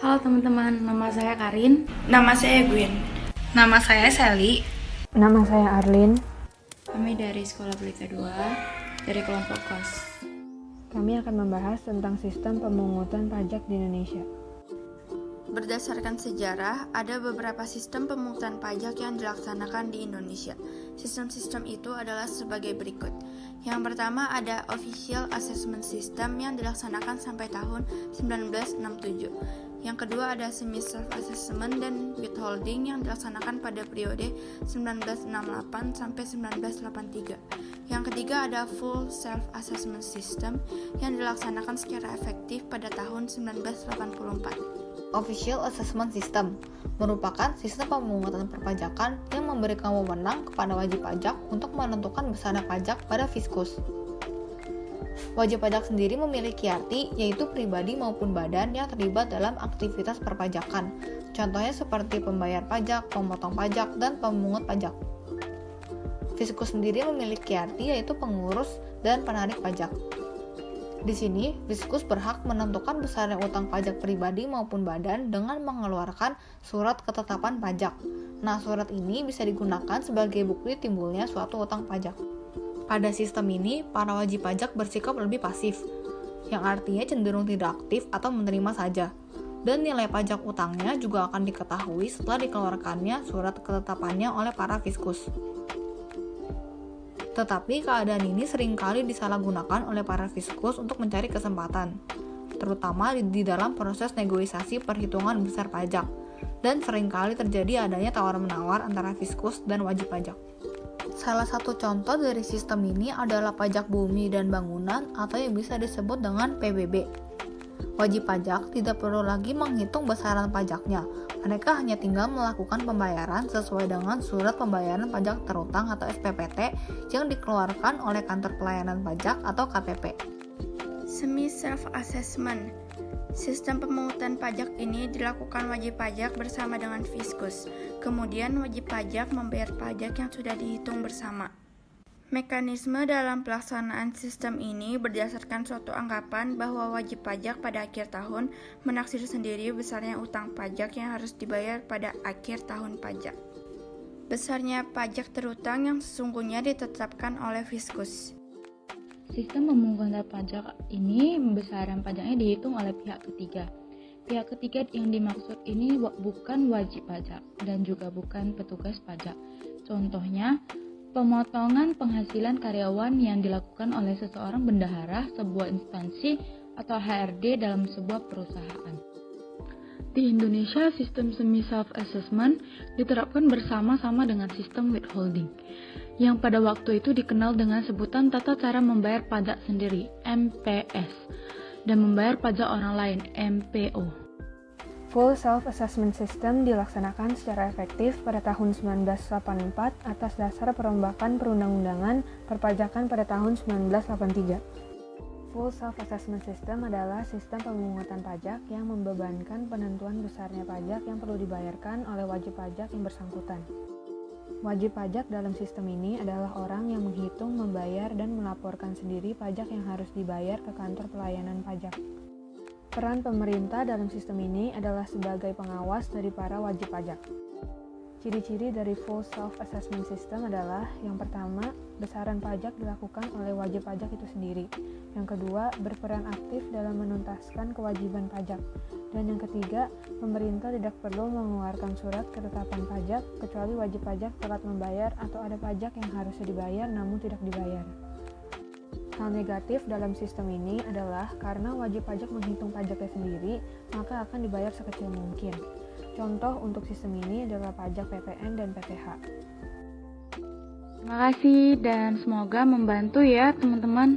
Halo teman-teman, nama saya Karin. Nama saya Gwyn. Nama saya Sally. Nama saya Arlin. Kami dari Sekolah Pelita 2, dari kelompok KOS. Kami akan membahas tentang sistem pemungutan pajak di Indonesia. Berdasarkan sejarah, ada beberapa sistem pemungutan pajak yang dilaksanakan di Indonesia. Sistem-sistem itu adalah sebagai berikut. Yang pertama ada Official Assessment System yang dilaksanakan sampai tahun 1967. Yang kedua ada Semi-Self-Assessment dan Withholding yang dilaksanakan pada periode 1968 sampai 1983. Yang ketiga ada Full Self-Assessment System yang dilaksanakan secara efektif pada tahun 1984. Official Assessment System merupakan sistem pemungutan perpajakan yang memberikan wewenang kepada wajib pajak untuk menentukan besarnya pajak pada fiskus. Wajib pajak sendiri memiliki arti yaitu pribadi maupun badan yang terlibat dalam aktivitas perpajakan. Contohnya seperti pembayar pajak, pemotong pajak, dan pemungut pajak. Fiskus sendiri memiliki arti yaitu pengurus dan penarik pajak. Di sini, fiskus berhak menentukan besarnya utang pajak pribadi maupun badan dengan mengeluarkan surat ketetapan pajak. Nah, surat ini bisa digunakan sebagai bukti timbulnya suatu utang pajak. Pada sistem ini, para wajib pajak bersikap lebih pasif, yang artinya cenderung tidak aktif atau menerima saja. Dan nilai pajak utangnya juga akan diketahui setelah dikeluarkannya surat ketetapannya oleh para fiskus. Tetapi keadaan ini seringkali disalahgunakan oleh para fiskus untuk mencari kesempatan, terutama di dalam proses negosiasi perhitungan besar pajak, dan seringkali terjadi adanya tawar-menawar antara fiskus dan wajib pajak. Salah satu contoh dari sistem ini adalah pajak bumi dan bangunan atau yang bisa disebut dengan PBB. Wajib pajak tidak perlu lagi menghitung besaran pajaknya. Mereka hanya tinggal melakukan pembayaran sesuai dengan surat pembayaran pajak terutang atau SPPT yang dikeluarkan oleh kantor pelayanan pajak atau KPP. Semi Self-Assessment. Sistem pemungutan pajak ini dilakukan wajib pajak bersama dengan fiskus. Kemudian wajib pajak membayar pajak yang sudah dihitung bersama. Mekanisme dalam pelaksanaan sistem ini berdasarkan suatu anggapan bahwa wajib pajak pada akhir tahun menaksir sendiri besarnya utang pajak yang harus dibayar pada akhir tahun pajak. Besarnya pajak terutang yang sesungguhnya ditetapkan oleh fiskus. Sistem pemungutan pajak ini besaran pajaknya dihitung oleh pihak ketiga. Pihak ketiga yang dimaksud ini bukan wajib pajak dan juga bukan petugas pajak. Contohnya, pemotongan penghasilan karyawan yang dilakukan oleh seseorang bendahara sebuah instansi atau HRD dalam sebuah perusahaan. Di Indonesia, sistem semi self-assessment diterapkan bersama-sama dengan sistem withholding, yang pada waktu itu dikenal dengan sebutan tata cara membayar pajak sendiri, MPS, dan membayar pajak orang lain, MPO. Full Self-Assessment System dilaksanakan secara efektif pada tahun 1984 atas dasar perombakan perundang-undangan perpajakan pada tahun 1983. Full Self-Assessment System adalah sistem pemungutan pajak yang membebankan penentuan besarnya pajak yang perlu dibayarkan oleh wajib pajak yang bersangkutan. Wajib pajak dalam sistem ini adalah orang yang menghitung, membayar, dan melaporkan sendiri pajak yang harus dibayar ke kantor pelayanan pajak. Peran pemerintah dalam sistem ini adalah sebagai pengawas dari para wajib pajak. Ciri-ciri dari Full Self-Assessment System adalah yang pertama, besaran pajak dilakukan oleh wajib pajak itu sendiri. Yang kedua, berperan aktif dalam menuntaskan kewajiban pajak. Dan yang ketiga, pemerintah tidak perlu mengeluarkan surat ketetapan pajak kecuali wajib pajak telat membayar atau ada pajak yang harusnya dibayar namun tidak dibayar. Hal negatif dalam sistem ini adalah karena wajib pajak menghitung pajaknya sendiri, maka akan dibayar sekecil mungkin. Contoh untuk sistem ini adalah pajak PPN dan PPH. Terima kasih dan semoga membantu ya teman-teman.